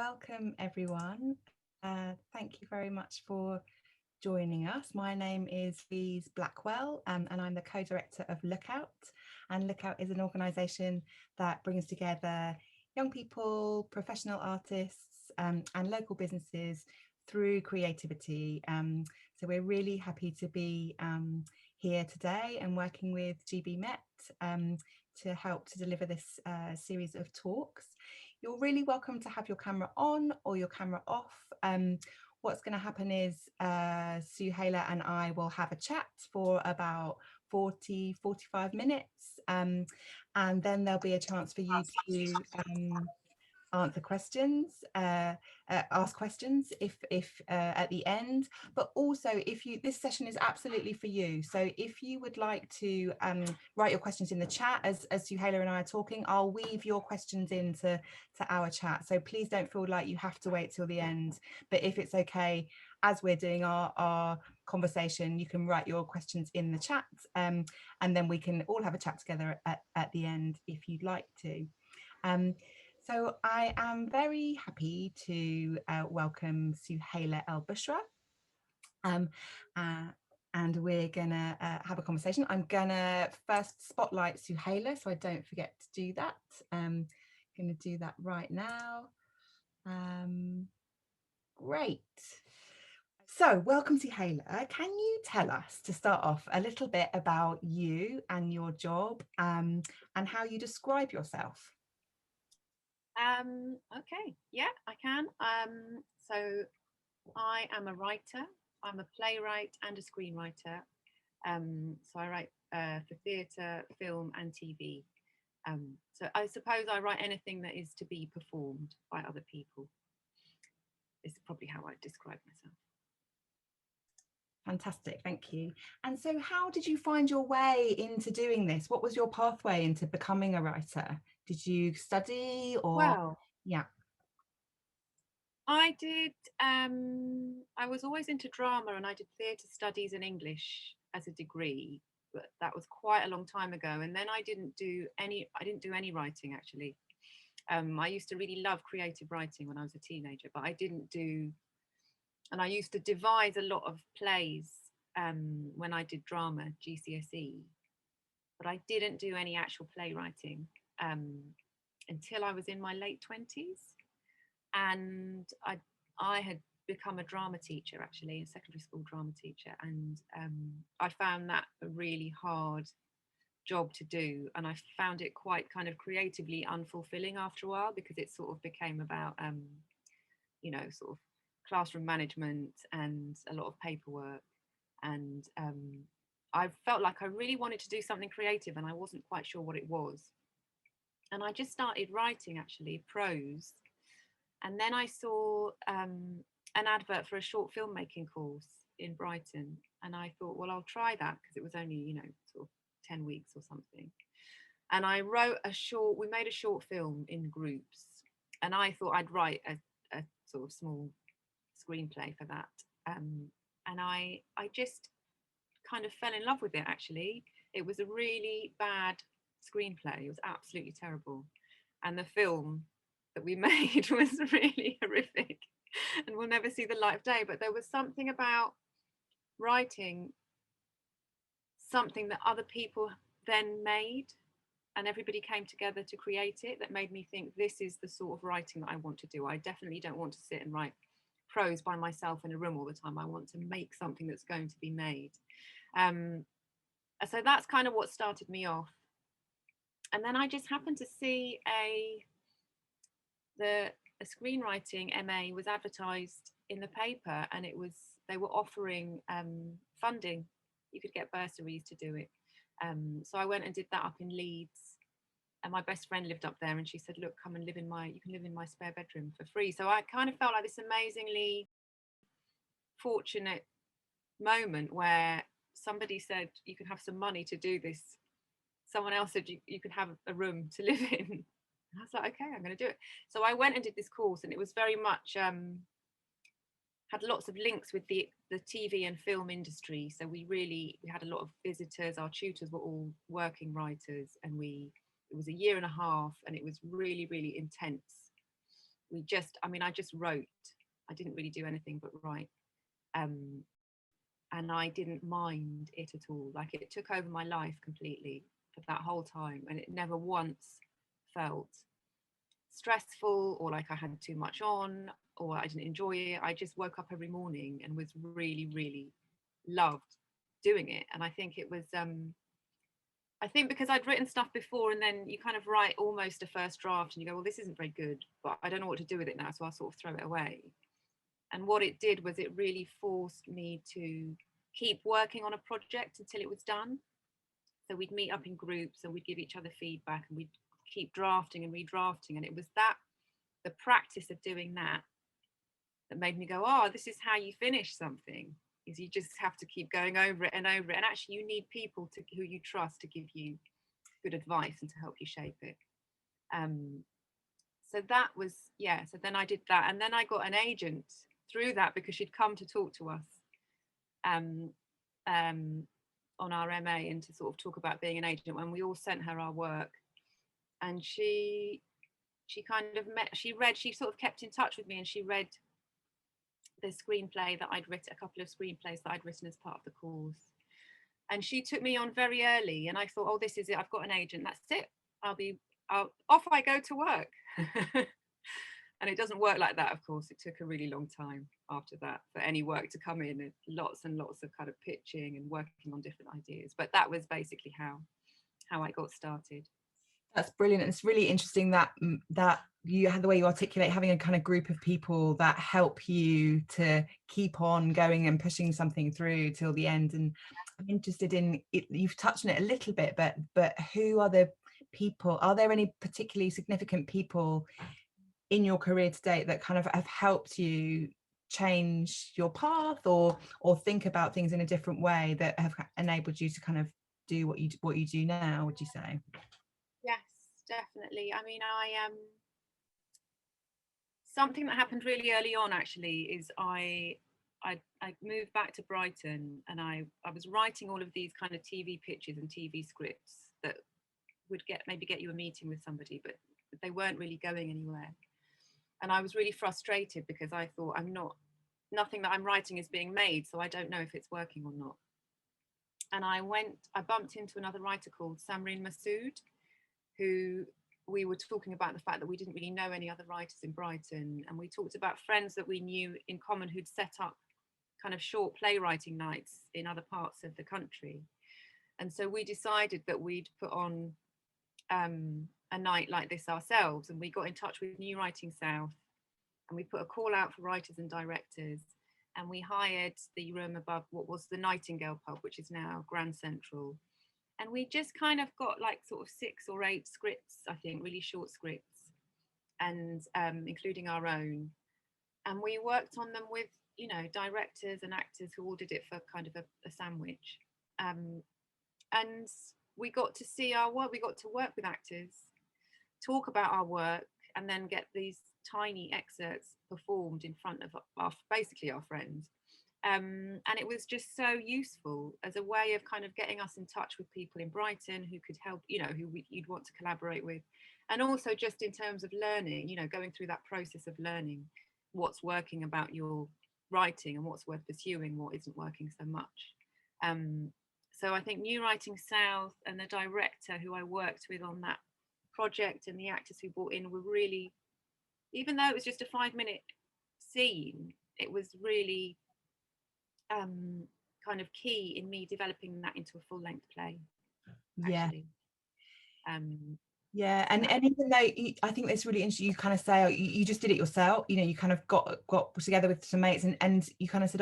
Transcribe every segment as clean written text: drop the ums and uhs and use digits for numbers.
welcome everyone. Thank you very much for joining us. My name is Louise Blackwell and I'm the co-director of Lookout. And Lookout is an organisation that brings together young people, professional artists and local businesses through creativity. So we're really happy to be here today and working with GB Met to help to deliver this series of talks. You're really welcome to have your camera on or your camera off. What's going to happen is Suhayla and I will have a chat for about 40-45 minutes, and then there'll be a chance for you to answer questions, ask questions if at the end. But also, this session is absolutely for you. So if you would like to write your questions in the chat as Suhayla and I are talking, I'll weave your questions into our chat. So please don't feel like you have to wait till the end. But if it's okay, as we're doing our conversation, you can write your questions in the chat, and then we can all have a chat together at the end if you'd like to. So I am very happy to welcome Suhayla El Bushra, and we're gonna have a conversation. I'm gonna first spotlight Suhayla, so I don't forget to do that. I'm gonna do that right now. Great. So welcome Suhayla. Can you tell us, to start off, a little bit about you and your job, and how you describe yourself? Okay, yeah, I can. So I am a writer. I'm a playwright and a screenwriter. So I write for theatre, film and TV. So I suppose I write anything that is to be performed by other people. This is probably how I describe myself. Fantastic, thank you. And so how did you find your way into doing this? What was your pathway into becoming a writer? Did you study or? Well, yeah. I did, I was always into drama and I did theatre studies and English as a degree, but that was quite a long time ago. And then I didn't do any writing actually. I used to really love creative writing when I was a teenager, but I didn't do, and I used to devise a lot of plays when I did drama, GCSE, but I didn't do any actual playwriting until I was in my late 20s. And I had become a drama teacher, actually, a secondary school drama teacher, and I found that a really hard job to do, and I found it quite kind of creatively unfulfilling after a while, because it sort of became about you know, sort of classroom management and a lot of paperwork, and I felt like I really wanted to do something creative and I wasn't quite sure what it was, and I just started writing actually prose. And then I saw an advert for a short filmmaking course in Brighton. And I thought, well, I'll try that, because it was only, you know, sort of 10 weeks or something. And I wrote we made a short film in groups. And I thought I'd write a sort of small screenplay for that. And I just kind of fell in love with it, actually. It was a really bad screenplay. It was absolutely terrible. And the film that we made was really horrific and will never see the light of day. But there was something about writing something that other people then made and everybody came together to create it that made me think, this is the sort of writing that I want to do. I definitely don't want to sit and write prose by myself in a room all the time. I want to make something that's going to be made. So that's kind of what started me off. And then I just happened to see a screenwriting MA was advertised in the paper, and they were offering funding. You could get bursaries to do it. So I went and did that up in Leeds, and my best friend lived up there, and she said, look, come and you can live in my spare bedroom for free. So I kind of felt like this amazingly fortunate moment where somebody said you can have some money to do this. Someone else said you could have a room to live in. And I was like, okay, I'm going to do it. So I went and did this course, and it was very much had lots of links with the TV and film industry. So we had a lot of visitors. Our tutors were all working writers, and it was a year and a half, and it was really, really intense. I just wrote. I didn't really do anything but write. And I didn't mind it at all. Like, it took over my life completely for that whole time, and it never once felt stressful or like I had too much on or I didn't enjoy it. I just woke up every morning and was really, really loved doing it. And I think it was I think because I'd written stuff before, and then you kind of write almost a first draft and you go, well, this isn't very good, but I don't know what to do with it now, so I'll sort of throw it away. And what it did was it really forced me to keep working on a project until it was done. So we'd meet up in groups and we'd give each other feedback, and we'd keep drafting and redrafting. And it was the practice of doing that made me go, oh, this is how you finish something, is you just have to keep going over it and over it. And actually you need people who you trust to give you good advice and to help you shape it. So that was, so then I did that. And then I got an agent through that, because she'd come to talk to us on our MA and to sort of talk about being an agent, when we all sent her our work. And she sort of kept in touch with me, and she read the screenplay that I'd written, a couple of screenplays that I'd written as part of the course. And she took me on very early, and I thought, oh, this is it, I've got an agent, that's it, off I go to work. And it doesn't work like that, of course. It took a really long time after that for any work to come in, and lots of kind of pitching and working on different ideas. But that was basically how I got started. That's brilliant. It's really interesting that you had the way you articulate having a kind of group of people that help you to keep on going and pushing something through till the end. And I'm interested in it, you've touched on it a little bit, but who are the people? Are there any particularly significant people in your career to date that kind of have helped you change your path or think about things in a different way, that have enabled you to kind of do what you do now, would you say? Yes, definitely. I mean, something that happened really early on actually is I moved back to Brighton, and I was writing all of these kind of TV pitches and TV scripts that would maybe get you a meeting with somebody, but they weren't really going anywhere. And I was really frustrated, because I thought, nothing that I'm writing is being made, so I don't know if it's working or not. And I bumped into another writer called Samreen Masood, who we were talking about the fact that we didn't really know any other writers in Brighton. And we talked about friends that we knew in common who'd set up kind of short playwriting nights in other parts of the country. And so we decided that we'd put on a night like this ourselves, and we got in touch with New Writing South, and we put a call out for writers and directors, and we hired the room above what was the Nightingale pub, which is now Grand Central. And we just kind of got like sort of 6 or 8 scripts, I think, really short scripts, and including our own. And we worked on them with, directors and actors who all did it for kind of a sandwich. And we got to see our work, we got to work with actors, talk about our work, and then get these tiny excerpts performed in front of basically our friends. And it was just so useful as a way of kind of getting us in touch with people in Brighton who could help, who you'd want to collaborate with. And also just in terms of learning, going through that process of learning what's working about your writing and what's worth pursuing, what isn't working so much. So I think New Writing South and the director who I worked with on that project and the actors who brought in were really, even though it was just a 5-minute scene, it was really kind of key in me developing that into a full-length play, actually. And even though I think that's really interesting, you kind of say, you just did it yourself, you kind of got together with some mates and you kind of said,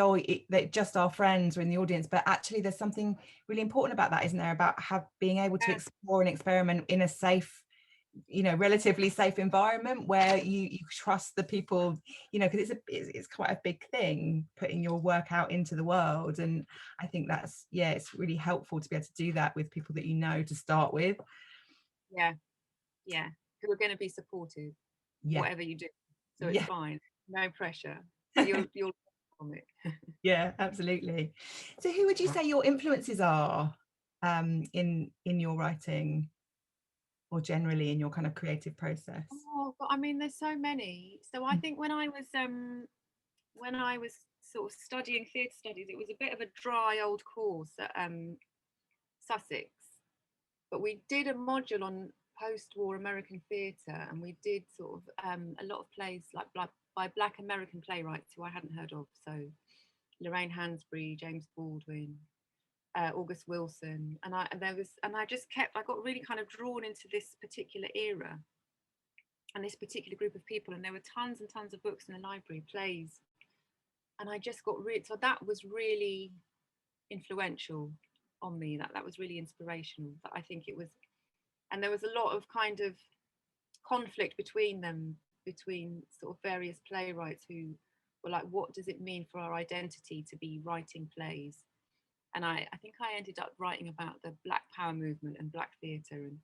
that just our friends were in the audience, but actually there's something really important about that, isn't there, about being able to explore and experiment in a safe, relatively safe environment where you trust the people, because it's quite a big thing putting your work out into the world. And I think that's it's really helpful to be able to do that with people that to start with. Who are going to be supportive whatever you do, so it's fine, no pressure. You'll on it. Yeah, absolutely. So who would you say your influences are in your writing, or generally in your kind of creative process? Oh, but I mean, there's so many. So I think when I was sort of studying theatre studies, it was a bit of a dry old course at Sussex, but we did a module on post-war American theatre, and we did sort of a lot of plays like by Black American playwrights who I hadn't heard of. So Lorraine Hansberry, James Baldwin, August Wilson, and I got really kind of drawn into this particular era and this particular group of people, and there were tons and tons of books in the library, plays, and I just got really, so that was really influential on me. That was really inspirational. That I think it was, and there was a lot of kind of conflict between them, between sort of various playwrights who were like, what does it mean for our identity to be writing plays? And I think I ended up writing about the Black Power movement and Black theatre. And,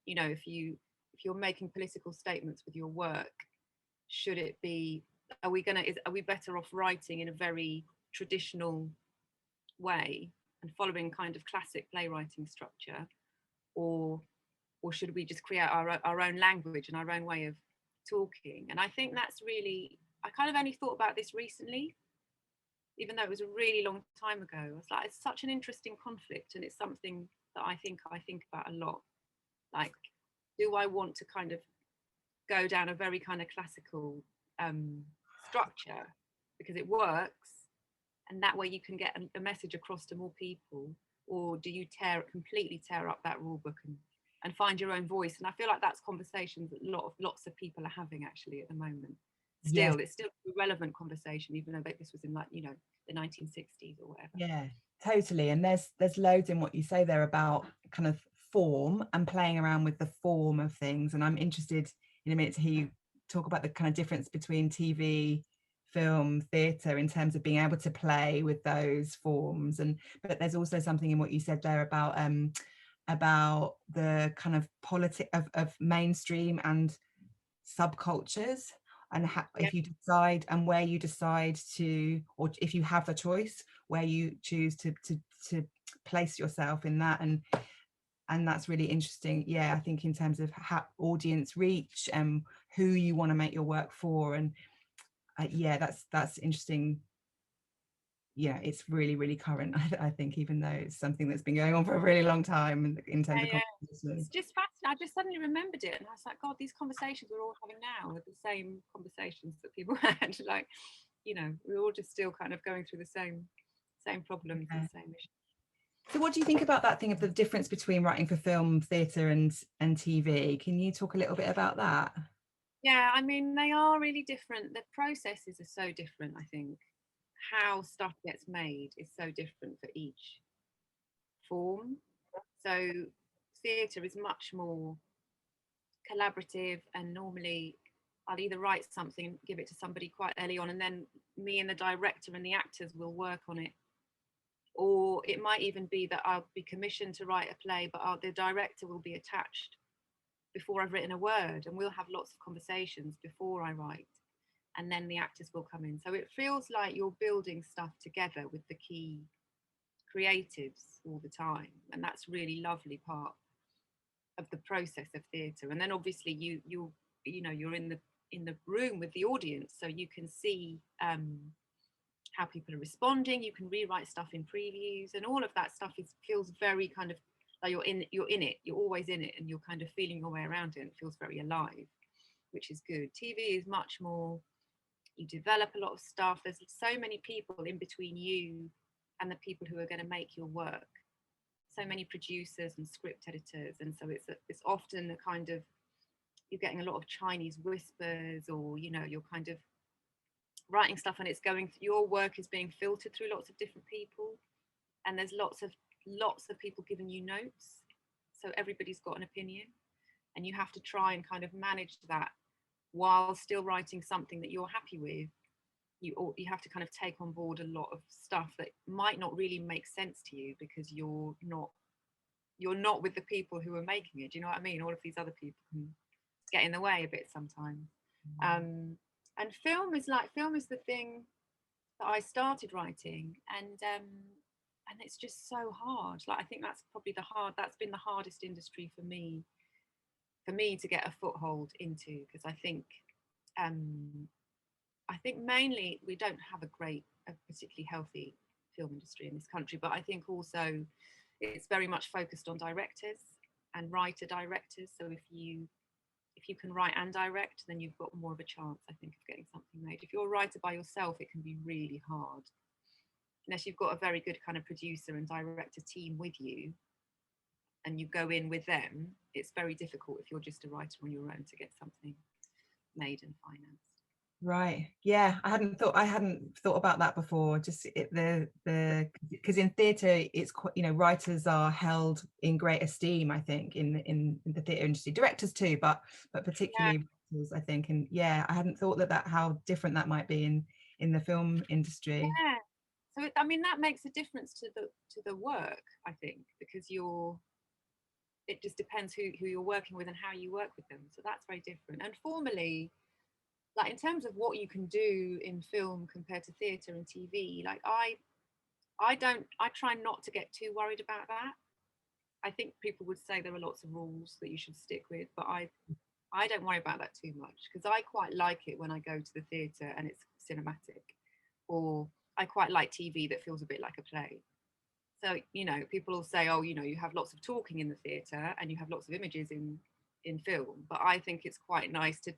you know, if you're making political statements with your work, should it be, are we better off writing in a very traditional way and following kind of classic playwriting structure, or should we just create our own language and our own way of talking? And I think that's really, I kind of only thought about this recently, even though it was a really long time ago. I was like, it's such an interesting conflict, and it's something that I think about a lot. Like, do I want to kind of go down a very kind of classical structure because it works, and that way you can get a message across to more people, or do you completely tear up that rule book and find your own voice? And I feel like that's conversations that lots of people are having actually at the moment. Still, It's still a relevant conversation, even though this was in, like, you know, the 1960s or whatever. Yeah, totally. And there's loads in what you say there about kind of form and playing around with the form of things. And I'm interested in a minute to hear you talk about the kind of difference between TV, film, theatre in terms of being able to play with those forms. But there's also something in what you said there about the kind of politics of mainstream and subcultures, and if you decide and where you decide to, or if you have a choice where you choose to place yourself in that, and that's really interesting. Yeah, I think in terms of how audience reach and who you want to make your work for, and yeah, that's interesting. Yeah, it's really, really current, I think, even though it's something that's been going on for a really long time in terms of conversation. It's just fascinating. I just suddenly remembered it, and I was like, God, these conversations we're all having now are the same conversations that people had. Like, you know, we're all just still kind of going through the same problems and same issues. So what do you think about that thing of the difference between writing for film, theatre and TV? Can you talk a little bit about that? Yeah, I mean, they are really different. The processes are so different, I think. How stuff gets made is so different for each form. So theatre is much more collaborative, and normally I'll either write something, give it to somebody quite early on, and then me and the director and the actors will work on it. Or it might even be that I'll be commissioned to write a play, but the director will be attached before I've written a word, and we'll have lots of conversations before I write, and then the actors will come in. So it feels like you're building stuff together with the key creatives all the time, and that's really lovely part of the process of theatre. And then obviously you're in the room with the audience, so you can see how people are responding. You can rewrite stuff in previews, and all of that stuff feels very kind of like you're in it, you're always in it, and you're kind of feeling your way around it, and it feels very alive, which is good. TV is much more, you develop a lot of stuff. There's so many people in between you and the people who are going to make your work, so many producers and script editors, and so it's often a kind of, you're getting a lot of Chinese whispers, or you're kind of writing stuff and your work is being filtered through lots of different people, and there's lots of people giving you notes, so everybody's got an opinion, and you have to try and kind of manage that while still writing something that you're happy with. You have to kind of take on board a lot of stuff that might not really make sense to you because you're not with the people who are making it. Do you know what I mean? All of these other people can get in the way a bit sometimes. And film is the thing that I started writing, and it's just so hard. Like, I think that's probably that's been the hardest industry for me for me to get a foothold into, because I think mainly we don't have a particularly healthy film industry in this country, but I think also it's very much focused on directors and writer directors. So if you can write and direct, then you've got more of a chance, I think, of getting something made. If you're a writer by yourself, it can be really hard. Unless you've got a very good kind of producer and director team with you, and you go in with them, it's very difficult if you're just a writer on your own to get something made and financed. Right. Yeah, I hadn't thought about that before. Just because in theatre, it's quite, you know, writers are held in great esteem, I think, in the theatre industry. Directors too, but particularly writers, I think. And yeah, I hadn't thought that how different that might be in the film industry. Yeah. So I mean, that makes a difference to the work, I think, because it just depends who you're working with and how you work with them. So that's very different. And formally, like in terms of what you can do in film compared to theatre and TV, like I try not to get too worried about that. I think people would say there are lots of rules that you should stick with, but I don't worry about that too much, because I quite like it when I go to the theatre and it's cinematic, or I quite like TV that feels a bit like a play. So, you know, people will say, oh, you know, you have lots of talking in the theatre and you have lots of images in film, but I think it's quite nice to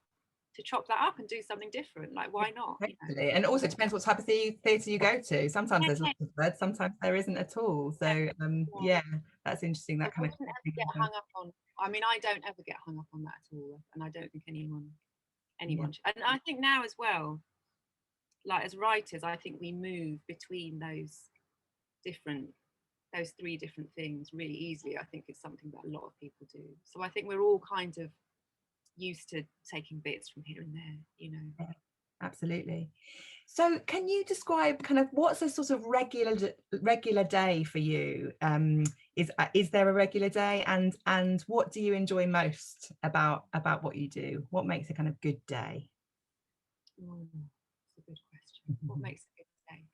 chop that up and do something different. Like, why not? You know? And also it depends what type of theatre you go to. Sometimes there's lots of words, sometimes there isn't at all. So yeah, that's interesting. That kind of get hung up on. I mean, I don't ever get hung up on that at all, and I don't think anyone should. And I think now as well, like as writers, I think we move between those three different things really easily. I think it's something that a lot of people do. So I think we're all kind of used to taking bits from here and there, you know. Yeah, absolutely. So can you describe kind of what's a sort of regular day for you? Is there a regular day, and what do you enjoy most about what you do? What makes a kind of good day? That's a good question. What makes a good day?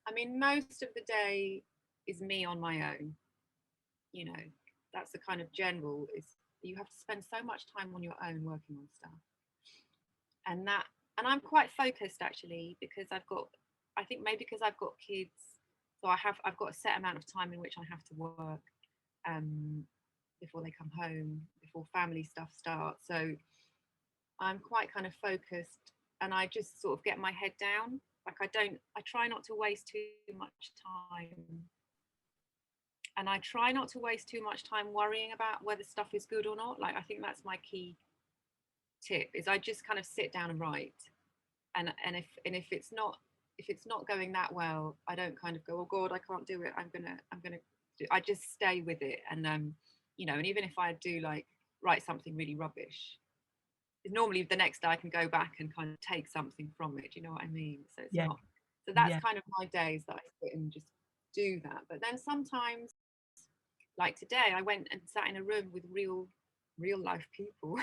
I mean, most of the day is me on my own. You know, that's the kind of general, is you have to spend so much time on your own working on stuff. And I'm quite focused actually, because I think maybe because I've got kids, so I've got a set amount of time in which I have to work before they come home, before family stuff starts. So I'm quite kind of focused, and I just sort of get my head down. Like I try not to waste too much time. And I try not to waste too much time worrying about whether stuff is good or not. Like, I think that's my key tip, is I just kind of sit down and write. And if it's not going that well, I don't kind of go, oh God, I can't do it. I'm gonna do. I just stay with it. And you know, and even if I do like write something really rubbish, normally the next day I can go back and kind of take something from it. Do you know what I mean? So it's not. So that's kind of my days that I sit and just do that. But then sometimes, like today, I went and sat in a room with real life people,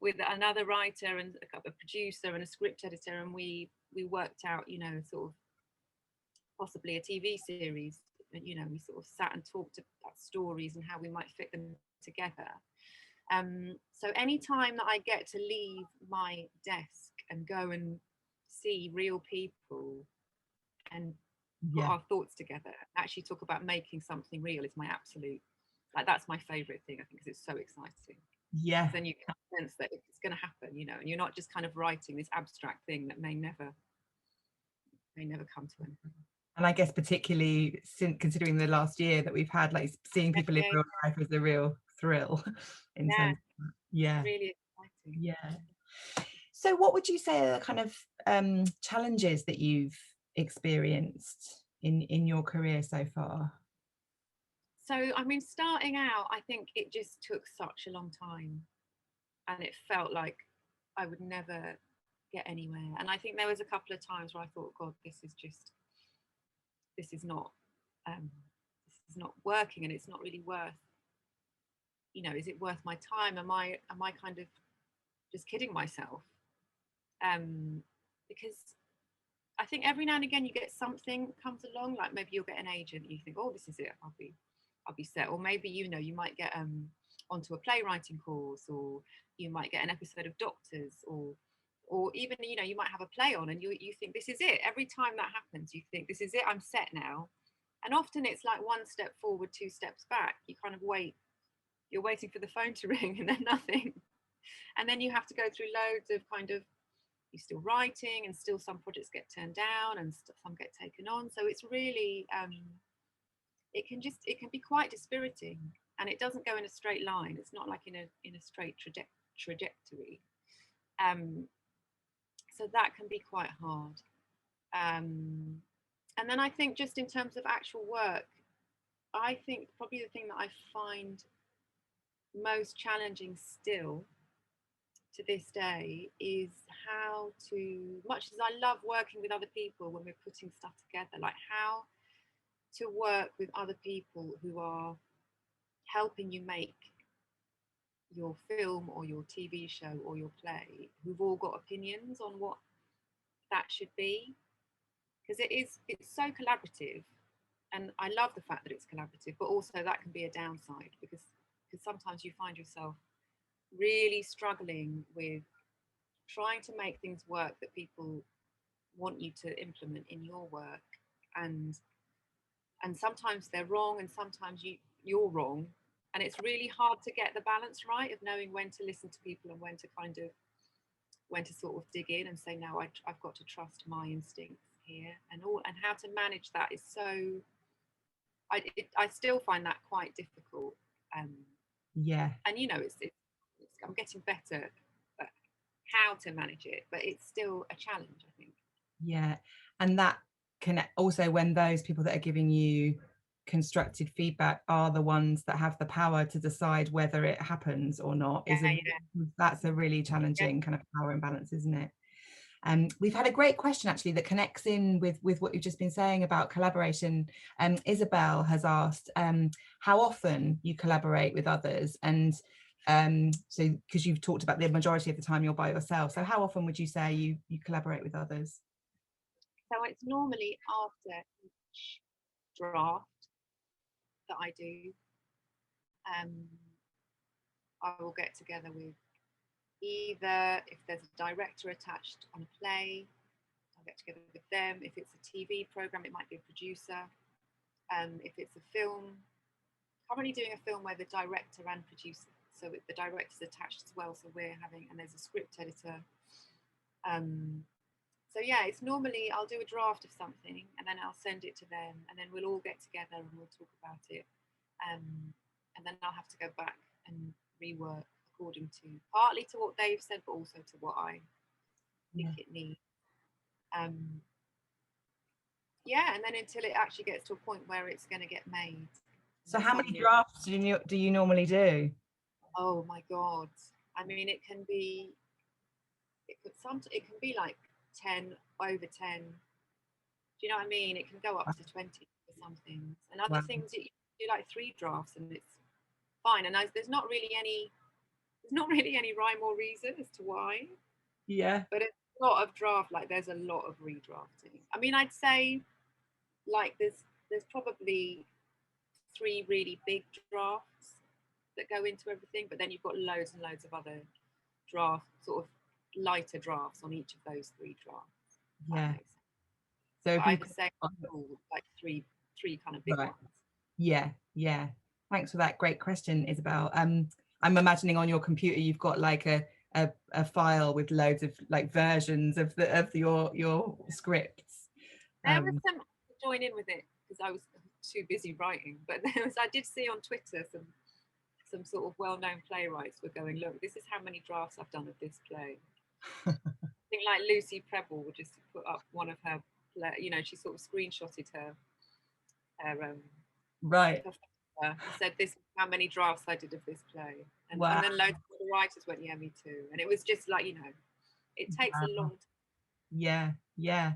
with another writer and a producer and a script editor, and we worked out, you know, sort of possibly a TV series. And you know, we sort of sat and talked about stories and how we might fit them together. So any time that I get to leave my desk and go and see real people and put our thoughts together, actually talk about making something real, is my absolute, like, that's my favorite thing, I think, because it's so exciting. Yeah. Then you get a sense that it's going to happen, you know, and you're not just kind of writing this abstract thing that may never come to anything. And I guess particularly considering the last year that we've had, like seeing people in real life is a real thrill. In terms of, it's really exciting. Yeah. So what would you say are the kind of challenges that you've experienced in your career so far? So I mean, starting out, I think it just took such a long time, and it felt like I would never get anywhere. And I think there was a couple of times where I thought, God, this is not working, and it's not really worth, you know, is it worth my time? Am I kind of just kidding myself? Because I think every now and again you get something comes along, like maybe you'll get an agent and you think, oh, this is it, I'll be set. Or maybe, you know, you might get onto a playwriting course, or you might get an episode of Doctors, or even, you know, you might have a play on and you think this is it. Every time that happens, you think this is it, I'm set now. And often it's like one step forward, two steps back. You kind of wait, you're waiting for the phone to ring and then nothing. And then you have to go through loads of kind of, you're still writing, and still some projects get turned down and some get taken on. So it's really, it can be quite dispiriting, and it doesn't go in a straight line. It's not like in a straight trajectory. So that can be quite hard. And then I think just in terms of actual work, I think probably the thing that I find most challenging still to this day is how to, much as I love working with other people when we're putting stuff together, like how to work with other people who are helping you make your film or your TV show or your play, who've all got opinions on what that should be. Because it's so collaborative, and I love the fact that it's collaborative, but also that can be a downside, because sometimes you find yourself really struggling with trying to make things work that people want you to implement in your work, and sometimes they're wrong, and sometimes you're wrong, and it's really hard to get the balance right of knowing when to listen to people and when to sort of dig in and say, no, I've got to trust my instincts here, and how to manage that is so, I still find that quite difficult. Yeah. And you know, it's I'm getting better at how to manage it, but it's still a challenge, I think. Yeah. And that can also, when those people that are giving you constructive feedback are the ones that have the power to decide whether it happens or not, that's a really challenging kind of power imbalance, isn't it? We've had a great question actually that connects in with what you've just been saying about collaboration. Isabel has asked how often you collaborate with others, and so because you've talked about the majority of the time you're by yourself, so how often would you say you collaborate with others? So it's normally after each draft that I do. I will get together with, either if there's a director attached on a play, I'll get together with them. If it's a TV program, it might be a producer. If it's a film, currently doing a film where the director and producer, so the director's attached as well, so we're having, and there's a script editor. So yeah, it's normally I'll do a draft of something and then I'll send it to them, and then we'll all get together and we'll talk about it, and then I'll have to go back and rework according to, partly to what they've said, but also to what I think it needs. Yeah, and then until it actually gets to a point where it's going to get made. So how many drafts do you normally do? Oh my God. I mean, it can be like 10, over 10. Do you know what I mean? It can go up to 20 for some things. And other things you do like 3 drafts and it's fine. And there's not really any rhyme or reason as to why. Yeah. But it's a lot of draft, like there's a lot of redrafting. I mean, I'd say like there's probably 3 really big drafts that go into everything, but then you've got loads and loads of other drafts, sort of lighter drafts on each of those 3 drafts. Yeah. So I would say like three kind of big ones. Yeah, yeah. Thanks for that great question, Isabel. I'm imagining on your computer you've got like a file with loads of like versions of your scripts. There was some to join in with it because I was too busy writing, but I did see on Twitter some sort of well-known playwrights were going, look, this is how many drafts I've done of this play. I think like Lucy Prebble would just put up one of her, you know, she sort of screenshotted her right. And said, this is how many drafts I did of this play. And then loads of the writers went, yeah, me too. And it was just like, you know, it takes a long time. Yeah, yeah.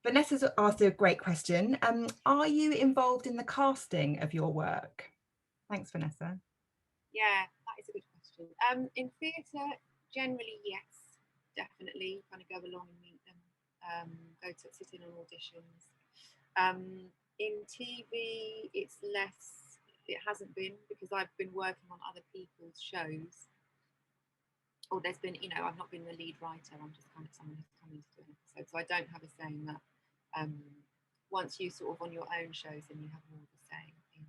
Vanessa's asked a great question. Are you involved in the casting of your work? Thanks, Vanessa. Yeah, that is a good question. In theatre, generally, yes, definitely. Kind of go along and meet them, go to sit in on auditions. In TV, it's less it hasn't been, because I've been working on other people's shows, or there's been, you know, I've not been the lead writer, I'm just kind of someone who's coming to do an episode. So I don't have a say in that. Once you sort of on your own shows, then you have more of a say in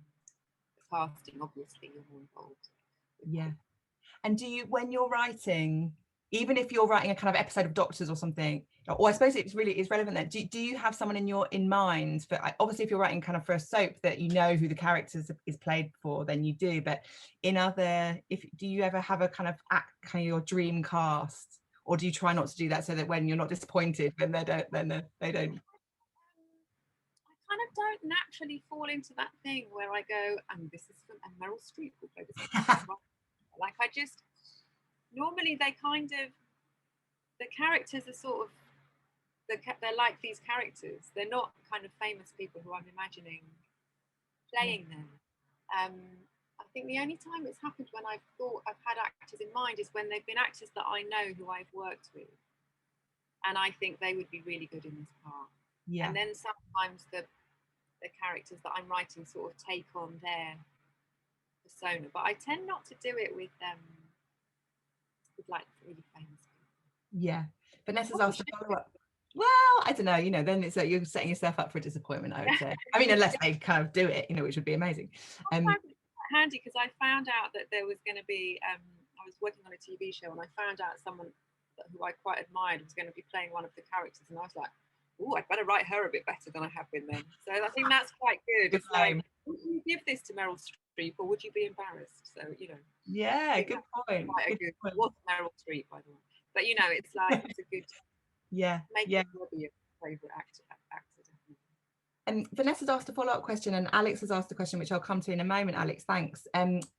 the casting. Obviously, you're more involved. Yeah. And do you, when you're writing, even if you're writing a kind of episode of Doctors or something, or I suppose it's relevant that, do you have someone in mind for, obviously if you're writing kind of for a soap that you know who the characters is played for, then you do, but in other, do you ever have a kind of your dream cast, or do you try not to do that so that when you're not disappointed when they don't I kind of don't naturally fall into that thing where I go, and this is from, and Meryl Streep will play this. Like, I just, normally they kind of, the characters are sort of, they're like these characters. They're not kind of famous people who I'm imagining playing them. I think the only time it's happened when I've thought I've had actors in mind is when they've been actors that I know who I've worked with, and I think they would be really good in this part. Yeah. And then sometimes the characters that I'm writing sort of take on their persona, but I tend not to do it with like really famous people. Yeah. Vanessa's asked a follow-up. Well, I don't know, you know, then it's like you're setting yourself up for a disappointment, I would say. I mean, unless they kind of do it, you know, which would be amazing. Handy, because I found out that there was going to be, I was working on a TV show, and I found out someone who I quite admired was going to be playing one of the characters, and I was like, oh, I'd better write her a bit better than I have been then. So I think that's quite good. It's like, would you give this to Meryl Streep, or would you be embarrassed? So, you know. Yeah, good point. It was Meryl Streep, by the way. But, you know, it's like, it's a good, make it be your favourite actor, definitely. And Vanessa's asked a follow-up question, and Alex has asked a question, which I'll come to in a moment. Alex, thanks.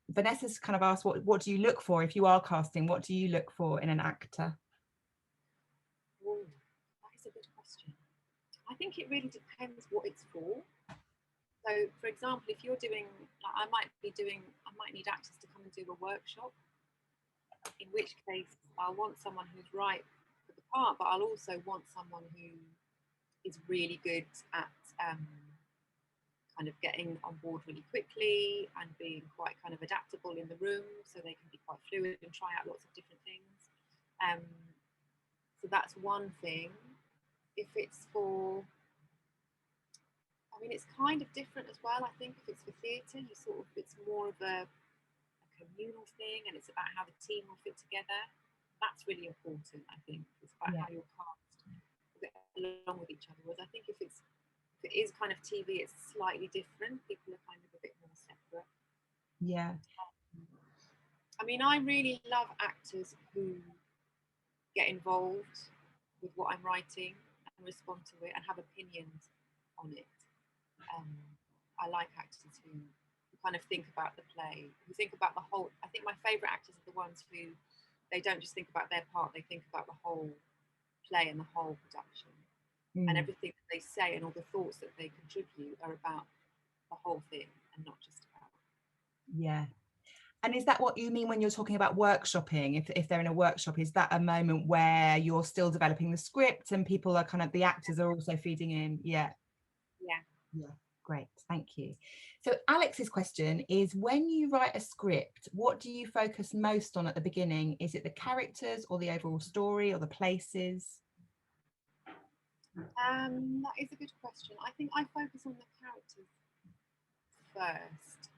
Vanessa's kind of asked, what do you look for if you are casting? What do you look for in an actor? Ooh, that is a good question. I think it really depends what it's for. So, for example, if you're doing, like, I might need actors to come and do a workshop, in which case I'll want someone who's right for the part, but I'll also want someone who is really good at kind of getting on board really quickly and being quite kind of adaptable in the room, so they can be quite fluid and try out lots of different things. So that's one thing. If it's for, I mean, it's kind of different as well. I think if it's for theatre, it's more of a communal thing, and it's about how the team will fit together. That's really important, I think. It's about how your cast will get along with each other. Whereas I think if it is kind of TV, it's slightly different. People are kind of a bit more separate. Yeah. I mean, I really love actors who get involved with what I'm writing and respond to it and have opinions on it. I like actors who kind of think about the play, who think about the whole. I think my favourite actors are the ones who, they don't just think about their part, they think about the whole play and the whole production. And everything that they say and all the thoughts that they contribute are about the whole thing and not just about. Yeah. And is that what you mean when you're talking about workshopping? If they're in a workshop, is that a moment where you're still developing the script and people are kind of, the actors are also feeding in? Yeah. Great, thank you. So Alex's question is, when you write a script, what do you focus most on at the beginning? Is it the characters or the overall story or the places? That is a good question. I think I focus on the characters first.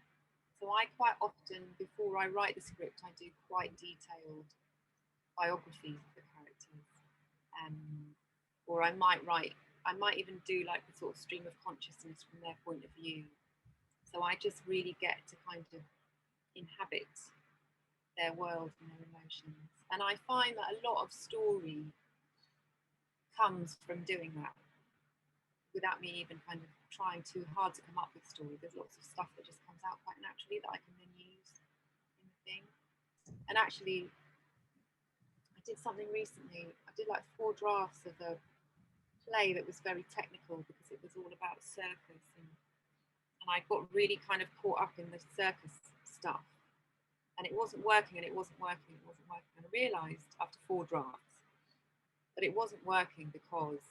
So I quite often, before I write the script, I do quite detailed biographies of the characters. Or I might even do like the sort of stream of consciousness from their point of view. So I just really get to kind of inhabit their world and their emotions. And I find that a lot of story comes from doing that without me even kind of trying too hard to come up with story. There's lots of stuff that just comes out quite naturally that I can then use in the thing. And actually, I did something recently. I did like 4 drafts of a play that was very technical because it was all about circus, and I got really kind of caught up in the circus stuff, and it wasn't working, and I realised after 4 drafts that it wasn't working because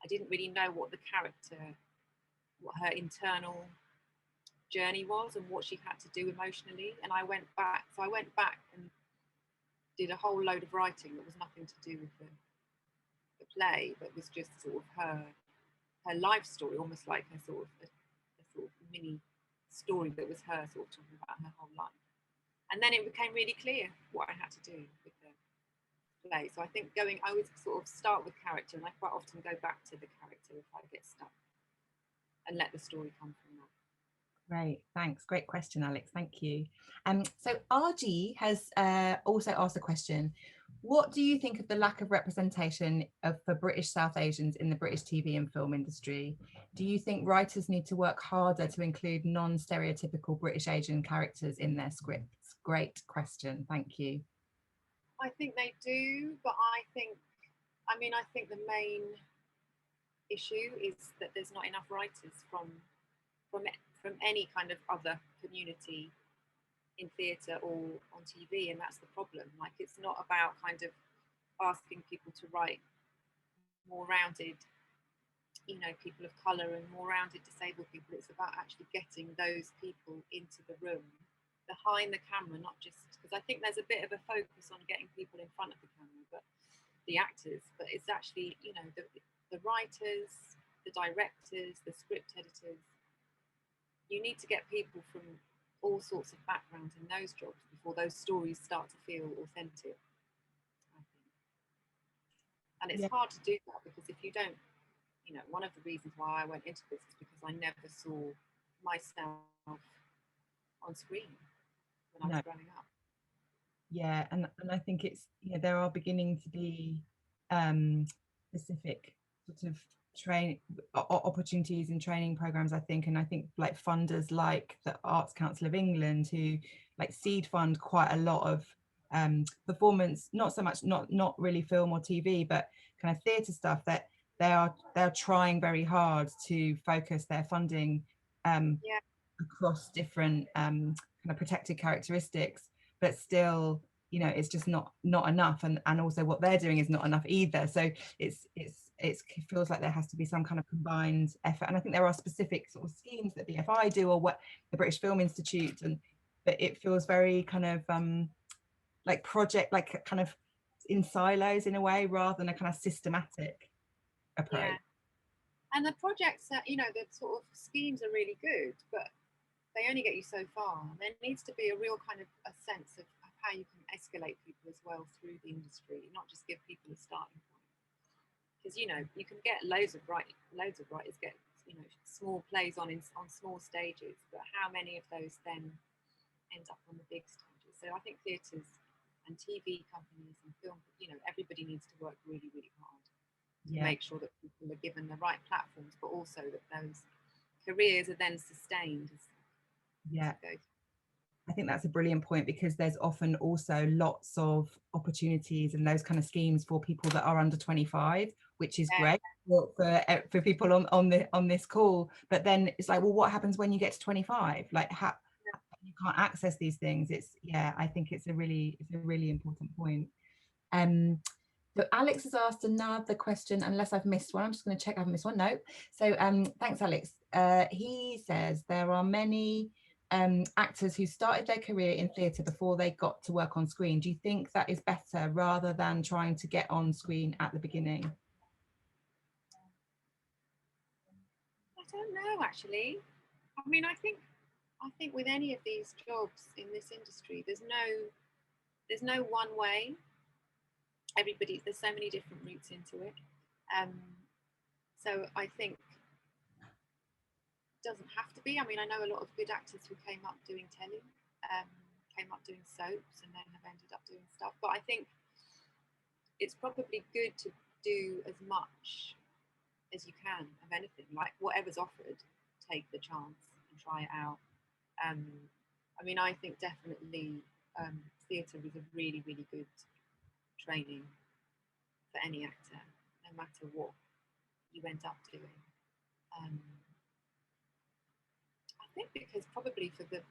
I didn't really know what the character, what her internal journey was and what she had to do emotionally. And I went back and did a whole load of writing that was nothing to do with the play, but was just sort of her life story, almost like a sort of mini story that was her sort of talking about her whole life. And then it became really clear what I had to do with the play. So I think I would sort of start with character, and I quite often go back to the character if I get stuck, and let the story come from that. Great, thanks. Great question, Alex. Thank you. So RG has also asked a question. What do you think of the lack of representation for British South Asians in the British TV and film industry? Do you think writers need to work harder to include non-stereotypical British Asian characters in their scripts? Great question. Thank you. I think they do, but I think the main issue is that there's not enough writers from any kind of other community in theatre or on TV, and that's the problem. Like, it's not about kind of asking people to write more rounded, people of colour and more rounded disabled people. It's about actually getting those people into the room behind the camera, not just because I think there's a bit of a focus on getting people in front of the camera, but the actors, but it's actually, the writers, the directors, the script editors. You need to get people from all sorts of backgrounds in those jobs before those stories start to feel authentic, I think. And it's hard to do that because if you don't, one of the reasons why I went into this is because I never saw myself on screen when I was growing up. Yeah, and I think it's, there are beginning to be specific sort of opportunities in training programs, I think, and I think like funders like the Arts Council of England, who like seed fund quite a lot of performance, not so much not really film or TV, but kind of theatre stuff, that they're trying very hard to focus their funding across different kind of protected characteristics, but still, it's just not enough, and also what they're doing is not enough either. So it feels like there has to be some kind of combined effort, and I think there are specific sort of schemes that the BFI do, or what the British Film Institute, but it feels very kind of like project, like kind of in silos in a way, rather than a kind of systematic approach. Yeah. And the projects that, the sort of schemes are really good, but they only get you so far. There needs to be a real kind of a sense of how you can escalate people as well through the industry, not just give people a starting point. Because you can get loads of writers get small plays on small stages, but how many of those then end up on the big stages? So I think theatres and TV companies and film, everybody needs to work really, really hard to make sure that people are given the right platforms, but also that those careers are then sustained. I think that's a brilliant point, because there's often also lots of opportunities and those kind of schemes for people that are under 25, which is great for people on this call. But then it's like, well, what happens when you get to 25? Like, how you can't access these things? I think it's a really important point. So Alex has asked another question, unless I've missed one. I'm just going to check I haven't missed one. No. So thanks, Alex. He says there are many actors who started their career in theatre before they got to work on screen. Do you think that is better rather than trying to get on screen at the beginning? I don't know, actually. I mean, I think with any of these jobs in this industry, there's no one way. There's so many different routes into it. So I think it doesn't have to be. I mean, I know a lot of good actors who came up doing telly, came up doing soaps, and then have ended up doing stuff. But I think it's probably good to do as much as you can of anything, like whatever's offered, take the chance and try it out. I mean, I think definitely theatre is a really, really good training for any actor, no matter what you end up doing. I think because probably for the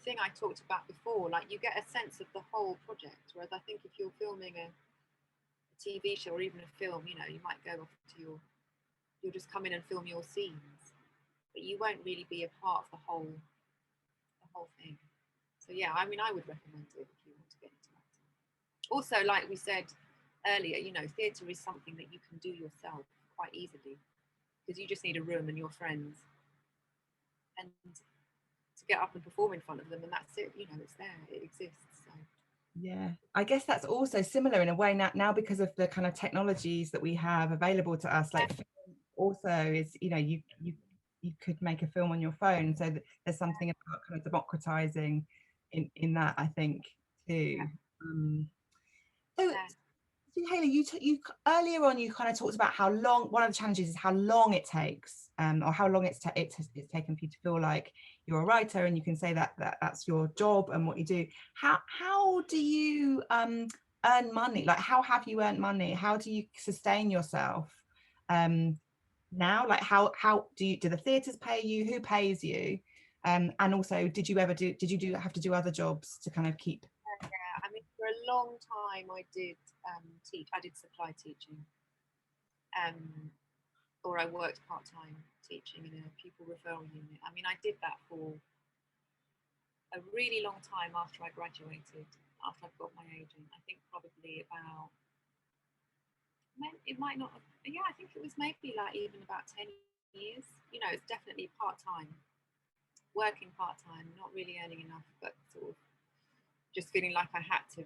thing I talked about before, like you get a sense of the whole project, whereas I think if you're filming a TV show or even a film, you might go off to you'll just come in and film your scenes. but you won't really be a part of the whole thing. So yeah, I mean, I would recommend it if you want to get into acting. Also, like we said earlier, you know, theatre is something that you can do yourself quite easily, because you just need a room and your friends, and to get up and perform in front of them, and that's it. You know, it's there, it exists. So. Yeah, I guess that's also similar in a way now because of the kind of technologies that we have available to us. Like film also is, you know, you could make a film on your phone, so there's something about kind of democratizing in that, I think, too. So Yeah. Suhayla, you earlier on, you kind of talked about how long, one of the challenges is how long it takes, or how long it's taken for you to feel like you're a writer, and you can say that's your job and what you do. How do you earn money? Like, how have you earned money? How do you sustain yourself now? Like, how do the theatres pay you? Who pays you? And also, did you have to do other jobs to kind of keep? Yeah, I mean, for a long time I did teach. I did supply teaching, or I worked part-time teaching in a pupil referral unit. I mean, I did that for a really long time after I graduated, after I got my agent. I think probably about, it might not have, yeah, I think it was maybe like even about 10 years. You know, it's definitely part-time, working part-time, not really earning enough, but sort of just feeling like I had to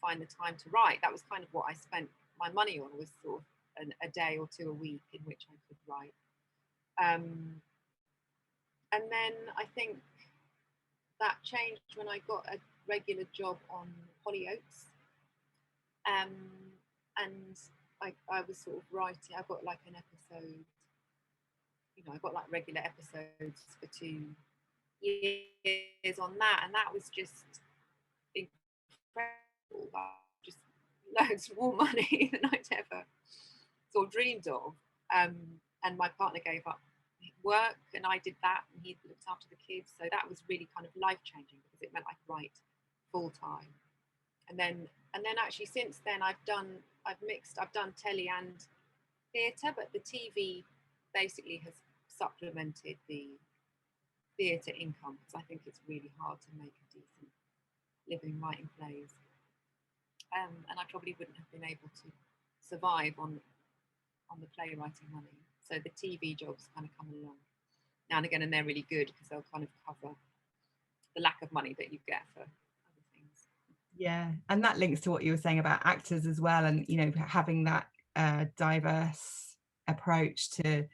find the time to write. That was kind of what I spent my money on, was sort of a day or two a week in which I could write. And then I think that changed when I got a regular job on Hollyoaks. And I was sort of writing, I got like an episode, you know, I got like regular episodes for 2 years on that, and that was just incredible. Just loads more money than I'd ever sort of dreamed of. And my partner gave up work, and I did that, and he looked after the kids. So that was really kind of life-changing, because it meant I could write full-time. And then actually since then I've done telly and theatre, but the TV basically has supplemented the theatre income, because I think it's really hard to make a decent living writing plays. And I probably wouldn't have been able to survive on the playwriting money. So the TV jobs kind of come along now and again, and they're really good because they'll kind of cover the lack of money that you get for other things. Yeah, and that links to what you were saying about actors as well, and you know, having that diverse approach to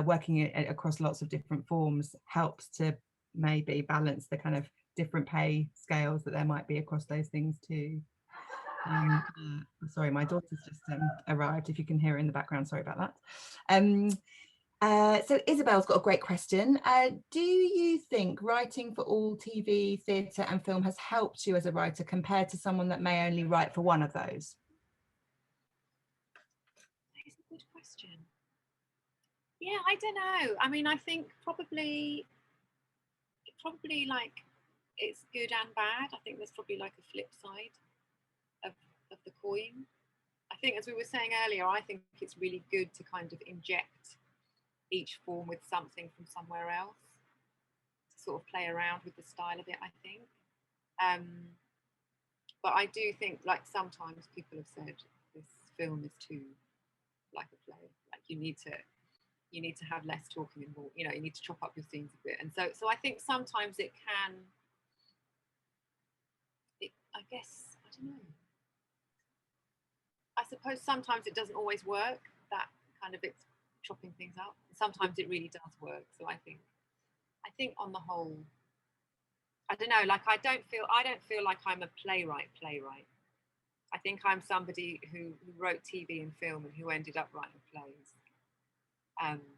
working across lots of different forms helps to maybe balance the kind of different pay scales that there might be across those things too. Sorry, my daughter's just arrived, if you can hear her in the background, sorry about that. So Isabel's got a great question. Do you think writing for all TV, theatre and film has helped you as a writer compared to someone that may only write for one of those? That's a good question. Yeah, I don't know. I mean, I think probably like it's good and bad. I think there's probably like a flip side of the coin. I think, as we were saying earlier, I think it's really good to kind of inject each form with something from somewhere else, to sort of play around with the style of it, I think. But I do think, like, sometimes people have said this film is too like a play, like you need to have less talking and more, you know, you need to chop up your scenes a bit. And so I think sometimes I guess, I don't know, I suppose sometimes it doesn't always work, that kind of it's chopping things up. Sometimes it really does work. So I think on the whole, I don't know, like I don't feel like I'm a playwright. I think I'm somebody who wrote TV and film and who ended up writing plays.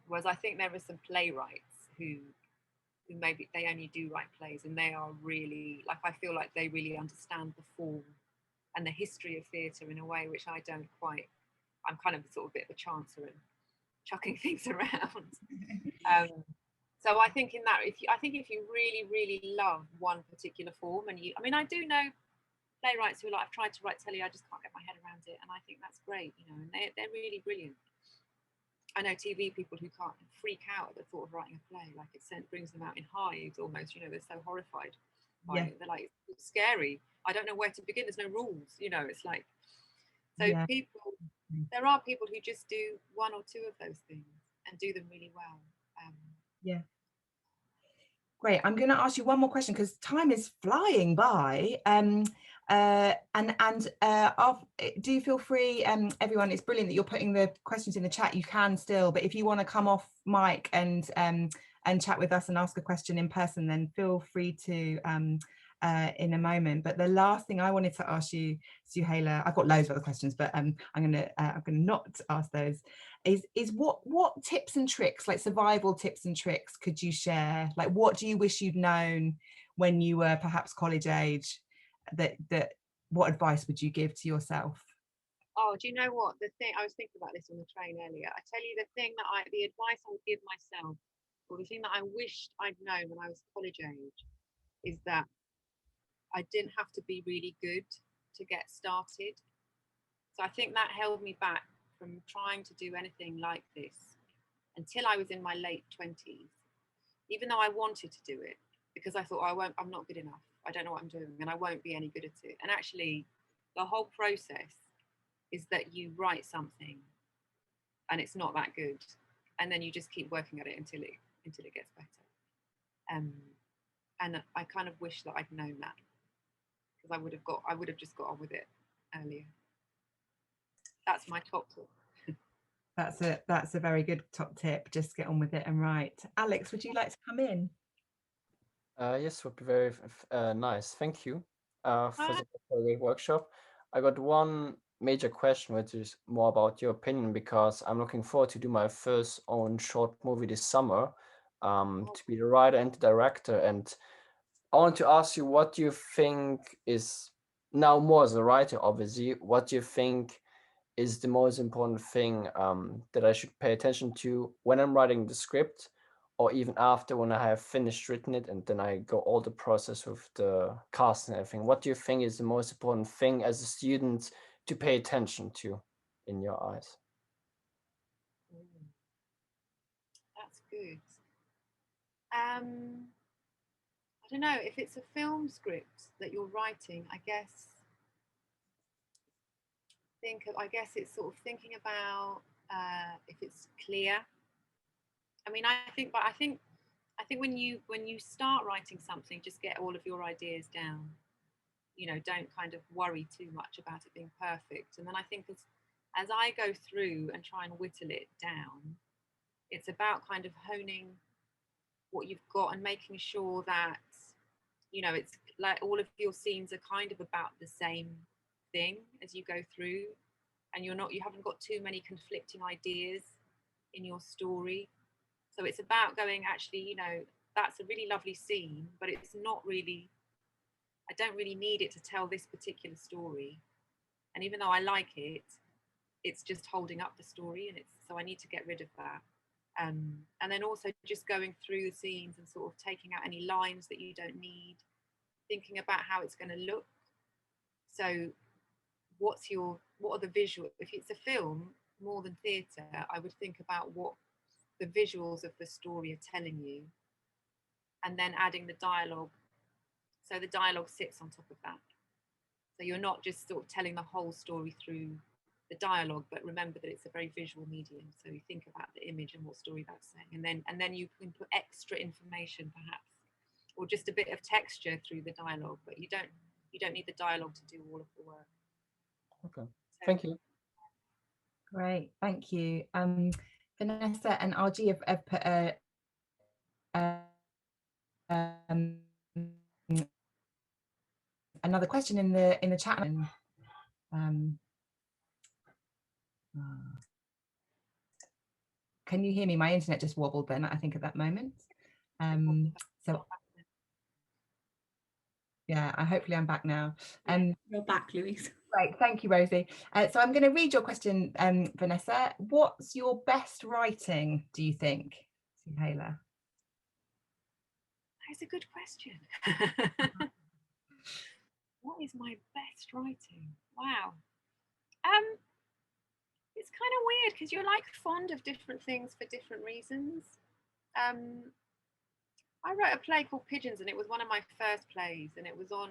Whereas I think there are some playwrights who maybe they only do write plays, and they are really, like, I feel like they really understand the form and the history of theatre in a way which I don't quite. I'm kind of sort of a bit of a chancer and chucking things around. So I think in that, if you really, really love one particular form, and I mean, I do know playwrights who are like, I've tried to write telly, I just can't get my head around it, and I think that's great, you know, and they're really brilliant. I know TV people who can't freak out at the thought of writing a play, like it brings them out in hives almost, you know, they're so horrified by Yeah. it. They're like, it's scary. I don't know where to begin. There's no rules, you know, it's like, so Yeah. there are people who just do one or two of those things and do them really well. Yeah. Great. I'm going to ask you one more question because time is flying by. Do feel free, everyone. It's brilliant that you're putting the questions in the chat. You can still, but if you want to come off mic and chat with us and ask a question in person, then feel free to in a moment. But the last thing I wanted to ask you, Suhayla, I've got loads of other questions, but I'm going to not ask those. Is what tips and tricks, like survival tips and tricks, could you share? Like, what do you wish you'd known when you were perhaps college age? What advice would you give to yourself? Oh, do you know what? The thing, I was thinking about this on the train earlier. I tell you, the advice I would give myself, or the thing that I wished I'd known when I was college age, is that I didn't have to be really good to get started. So I think that held me back from trying to do anything like this until I was in my late 20s, even though I wanted to do it, because I thought, I'm not good enough. I don't know what I'm doing and I won't be any good at it. And actually, the whole process is that you write something and it's not that good. And then you just keep working at it until it gets better. And I kind of wish that I'd known that, because I would have just got on with it earlier. That's my top tip. That's a very good top tip. Just get on with it and write. Alex, would you like to come in? Yes, would be very nice. Thank you for the great workshop. I got one major question, which is more about your opinion, because I'm looking forward to do my first own short movie this summer, to be the writer and the director. And I want to ask you, what do you think is, now more as a writer, obviously, what do you think is the most important thing that I should pay attention to when I'm writing the script, or even after, when I have finished written it and then I go all the process with the cast and everything? What do you think is the most important thing as a student to pay attention to in your eyes? That's good. I don't know, if it's a film script that you're writing, I guess it's sort of thinking about if it's clear. I mean, I think when you start writing something, just get all of your ideas down. You know, don't kind of worry too much about it being perfect. And then I think as I go through and try and whittle it down, it's about kind of honing what you've got and making sure that, you know, it's like all of your scenes are kind of about the same thing as you go through, and you haven't got too many conflicting ideas in your story. So it's about going, actually, you know, that's a really lovely scene, but it's not really, I don't really need it to tell this particular story. And even though I like it, it's just holding up the story, and so I need to get rid of that. And then also just going through the scenes and sort of taking out any lines that you don't need, thinking about how it's going to look. So what are the visuals? If it's a film more than theatre, I would think about what the visuals of the story are telling you, and then adding the dialogue. So the dialogue sits on top of that. So you're not just sort of telling the whole story through the dialogue, but remember that it's a very visual medium. So you think about the image and what story that's saying, and then you can put extra information perhaps, or just a bit of texture through the dialogue, but you don't need the dialogue to do all of the work. Okay, thank you. Great, thank you. Vanessa and RG have put another question in the chat. Can you hear me? My internet just wobbled then, I think, at that moment. So yeah, hopefully I'm back now. You're back, Louise. Great, thank you, Rosie. So I'm going to read your question, Vanessa. What's your best writing, do you think, Suhayla? That's a good question. What is my best writing? Wow. It's kind of weird because you're like fond of different things for different reasons. I wrote a play called Pigeons, and it was one of my first plays, and it was on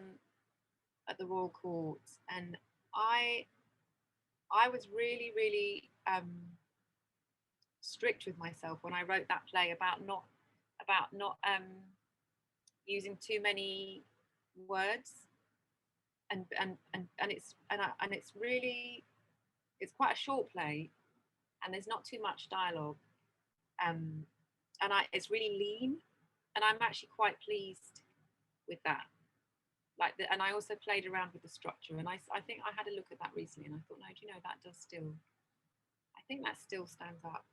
at the Royal Court, and I was really, really strict with myself when I wrote that play about not using too many words, and it's really, it's quite a short play, and there's not too much dialogue, and it's really lean, and I'm actually quite pleased with that. And I also played around with the structure, and I think I had a look at that recently, and I thought, no, do you know, that does still, I think that still stands up.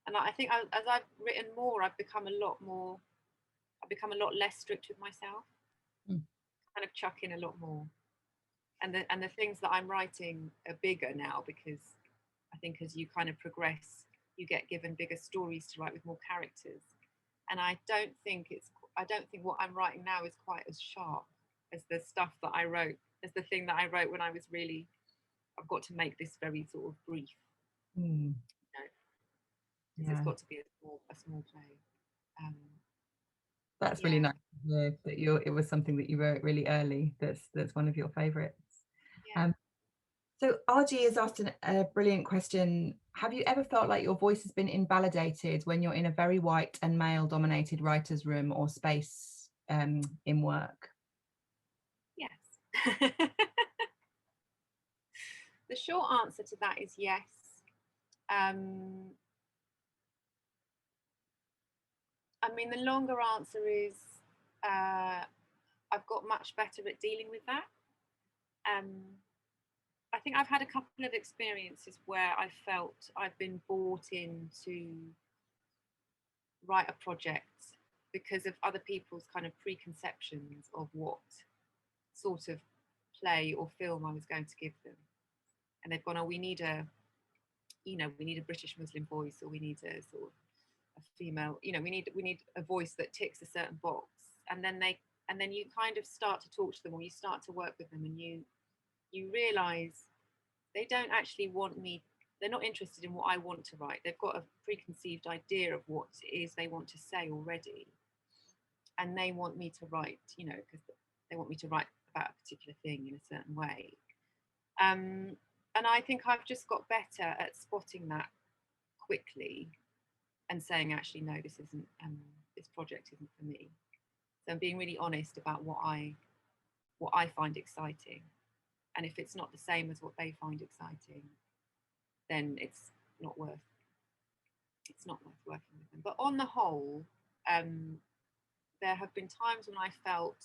And I think as I've written more, I've become a lot less strict with myself, kind of chuck in a lot more. And the things that I'm writing are bigger now, because I think as you kind of progress, you get given bigger stories to write with more characters. And I don't think what I'm writing now is quite as sharp as the stuff that I wrote, as the thing that I wrote when I was really, I've got to make this very sort of brief. You know, because it's got to be a small play. That's really nice to hear that it was something that you wrote really early. That's one of your favourites. Yeah. So RG has asked a brilliant question. Have you ever felt like your voice has been invalidated when you're in a very white and male-dominated writer's room or space in work? Yes. The short answer to that is yes. I mean, the longer answer is I've got much better at dealing with that. I think I've had a couple of experiences where I felt I've been brought in to write a project because of other people's kind of preconceptions of what sort of play or film I was going to give them. And they've gone, oh, we need a British Muslim voice, or we need a sort of a female, we need a voice that ticks a certain box. And then you kind of start to talk to them, or you start to work with them, and you realise they don't actually want me, they're not interested in what I want to write. They've got a preconceived idea of what it is they want to say already. And they want me to write, because they want me to write about a particular thing in a certain way. And I think I've just got better at spotting that quickly and saying, actually, no, this isn't, this project isn't for me. So I'm being really honest about what I find exciting. And if it's not the same as what they find exciting, then it's not worth working with them. But on the whole, there have been times when I felt,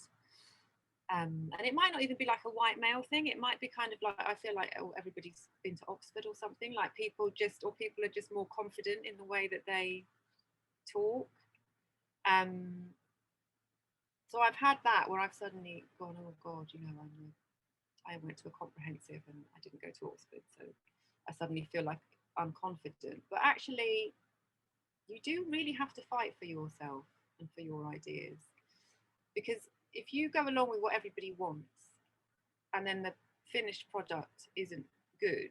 and it might not even be like a white male thing. It might be kind of like, I feel like, oh, everybody's been to Oxford or something, like people are just more confident in the way that they talk. So I've had that where I've suddenly gone, oh God, I went to a comprehensive and I didn't go to Oxford, so I suddenly feel like I'm confident. But actually, you do really have to fight for yourself and for your ideas, because if you go along with what everybody wants and then the finished product isn't good,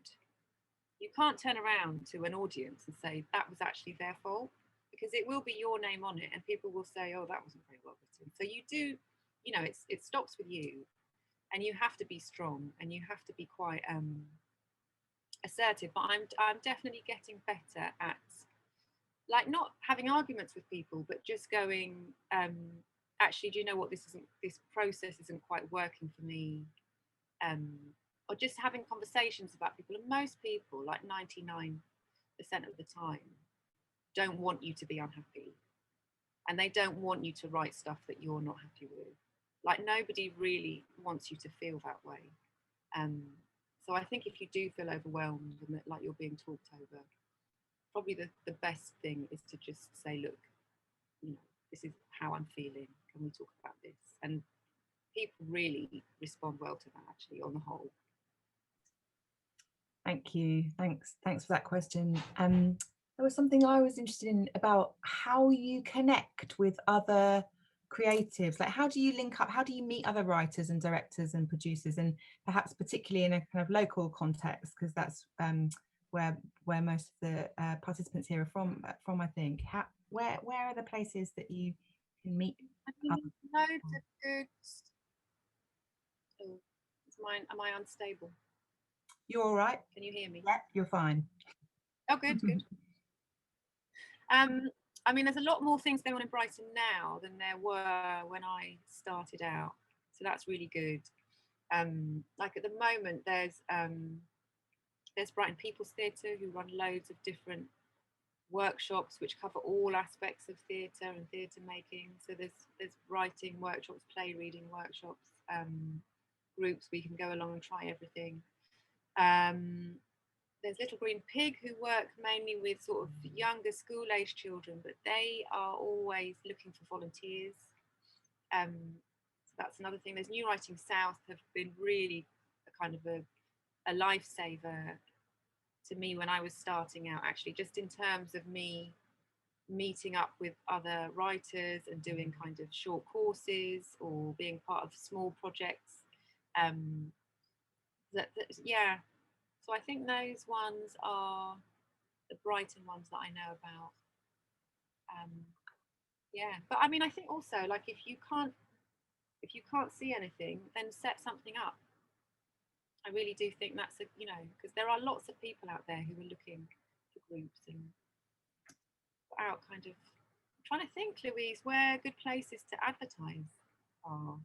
you can't turn around to an audience and say that was actually their fault, because it will be your name on it and people will say, oh, that wasn't very well written. So you do, it stops with you, and you have to be strong and you have to be quite assertive. But I'm definitely getting better at, like, not having arguments with people, but just going, actually, do you know what, this process isn't quite working for me, or just having conversations about people. And most people, like 99% of the time, don't want you to be unhappy, and they don't want you to write stuff that you're not happy with. Like, nobody really wants you to feel that way. So I think if you do feel overwhelmed and that, like, you're being talked over, probably the best thing is to just say, look, this is how I'm feeling. Can we talk about this? And people really respond well to that, actually, on the whole. Thank you. Thanks for that question. There was something I was interested in about how you connect with other creatives. Like, how do you link up? How do you meet other writers and directors and producers, and perhaps particularly in a kind of local context, because that's where most of the participants here are from. I think. Where are the places that you can meet? I mean, loads of good. Oh, is mine? Am I unstable? You're all right. Can you hear me? Yeah, you're fine. Oh, good, good. I mean, there's a lot more things going on in Brighton now than there were when I started out, so that's really good. Like at the moment, there's Brighton People's Theatre, who run loads of different workshops which cover all aspects of theatre and theatre making. So there's writing workshops, play reading workshops, groups where you can go along and try everything. There's Little Green Pig, who work mainly with sort of younger school-age children, but they are always looking for volunteers. So that's another thing. There's New Writing South have been really a kind of a lifesaver to me when I was starting out, actually, just in terms of me meeting up with other writers and doing kind of short courses or being part of small projects. Yeah. So I think those ones are the Brighton ones that I know about. Yeah, but I mean, I think also, like, if you can't see anything, then set something up. I really do think that's because there are lots of people out there who are looking for groups and out kind of I'm trying to think, Louise, where good places to advertise are.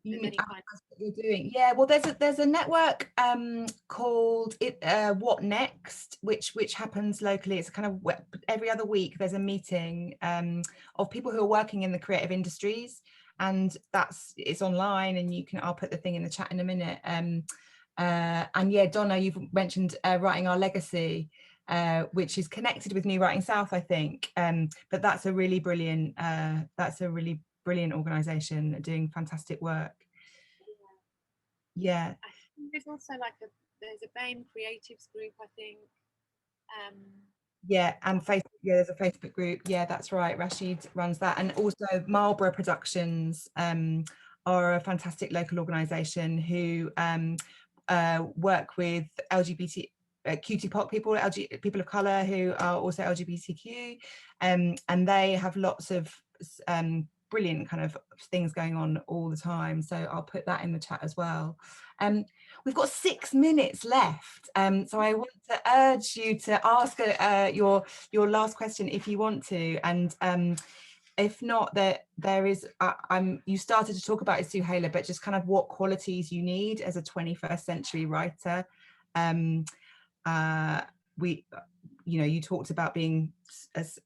You mean what you're doing? Yeah, well, there's a network called What Next, which happens locally. It's kind of every other week there's a meeting of people who are working in the creative industries, and it's online, and I'll put the thing in the chat in a minute. And yeah, Donna, you've mentioned Writing Our Legacy, which is connected with New Writing South, I think. But that's a really brilliant organisation doing fantastic work. Yeah. I think there's also there's a BAME Creatives group, I think. Yeah, and Facebook. Yeah, there's a Facebook group. Yeah, that's right. Rashid runs that, and also Marlborough Productions are a fantastic local organisation who work with LGBT. QT people, people of colour who are also LGBTQ, and they have lots of brilliant kind of things going on all the time. So I'll put that in the chat as well. We've got 6 minutes left, so I want to urge you to ask your last question if you want to, and if not, there is you started to talk about it, Suhayla, but just kind of what qualities you need as a 21st century writer. You talked about being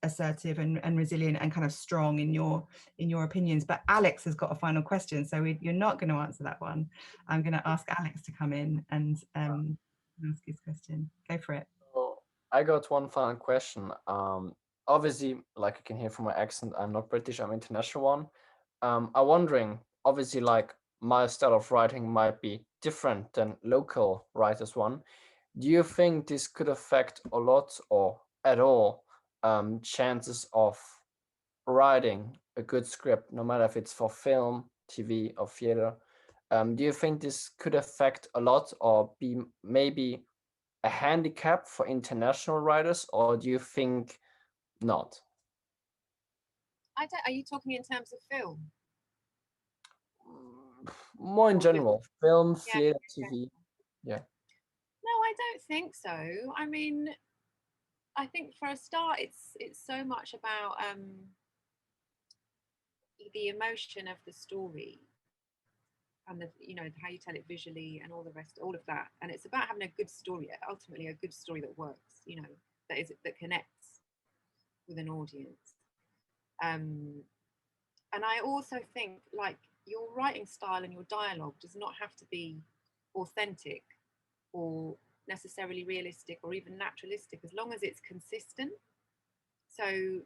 assertive and resilient and kind of strong in your opinions, but Alex has got a final question, so you're not going to answer that one. I'm going to ask Alex to come in and ask his question. Go for it. So I got one final question. Obviously, like you can hear from my accent, I'm not British, I'm international one. I'm wondering, obviously, like my style of writing might be different than local writers one. Do you think this could affect a lot or at all chances of writing a good script, no matter if it's for film, TV, or theater? Do you think this could affect a lot or be maybe a handicap for international writers, or do you think not? Are you talking in terms of film? More in general, film, theater, TV. Yeah. No, I don't think so. I mean, I think for a start, it's so much about the emotion of the story and how you tell it visually and all of that. And it's about having a good story, ultimately a good story that works, that connects with an audience. And I also think, like, your writing style and your dialogue does not have to be authentic or necessarily realistic or even naturalistic, as long as it's consistent. So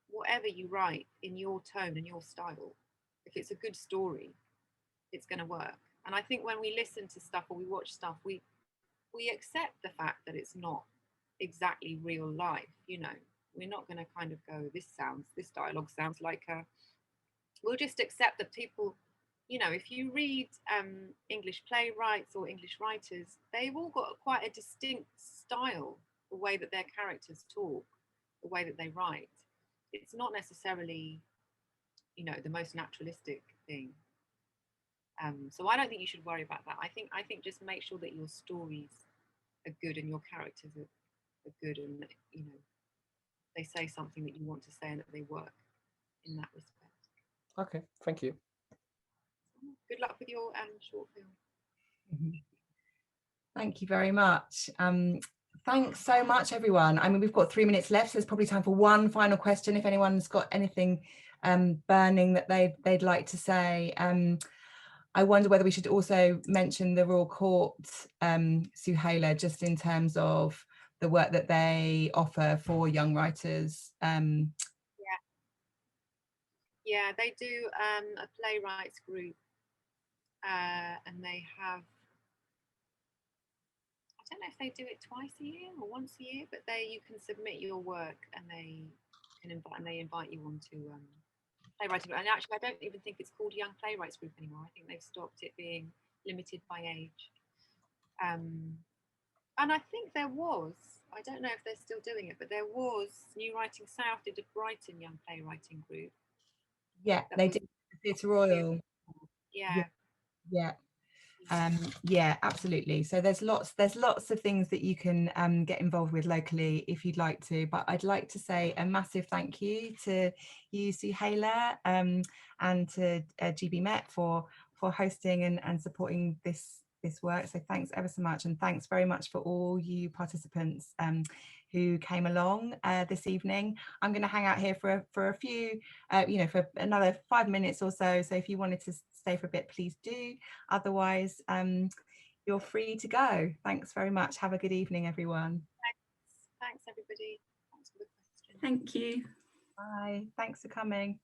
whatever you write in your tone and your style, if it's a good story, it's going to work. And I think when we listen to stuff or we watch stuff, we accept the fact that it's not exactly real life. We're not going to kind of go, this dialogue sounds like we'll just accept that people you know, if you read English playwrights or English writers, they've all got quite a distinct style, the way that their characters talk, the way that they write. It's not necessarily, you know, the most naturalistic thing. So I don't think you should worry about that. I think just make sure that your stories are good and your characters are good, and that, you know, they say something that you want to say and that they work in that respect. Okay, thank you. Good luck with your short film. Thank you very much. Thanks so much, everyone. I mean, we've got 3 minutes left, so there's probably time for one final question if anyone's got anything burning that they'd like to say. I wonder whether we should also mention the Royal Court, Suhayla, just in terms of the work that they offer for young writers. Yeah, they do a playwrights group, and they have, I don't know if they do it twice a year or once a year, but you can submit your work and they invite you onto playwriting. And actually, I don't even think it's called Young Playwrights Group anymore. I think they've stopped it being limited by age. And I think there was, I don't know if they're still doing it, but there was, New Writing South did a Brighton Young Playwriting Group. Yeah, they did the Theatre Royal. Yeah. Yeah, absolutely. So there's lots of things that you can get involved with locally if you'd like to, but I'd like to say a massive thank you to you, Suhayla, and to GB Met for hosting and supporting this work. So thanks ever so much, and thanks very much for all you participants who came along this evening. I'm going to hang out here for a few, you know, for another 5 minutes or so. So if you wanted to stay for a bit, please do. Otherwise, you're free to go. Thanks very much. Have a good evening, everyone. Thanks everybody. Thanks for the question. Thank you. Bye. Thanks for coming.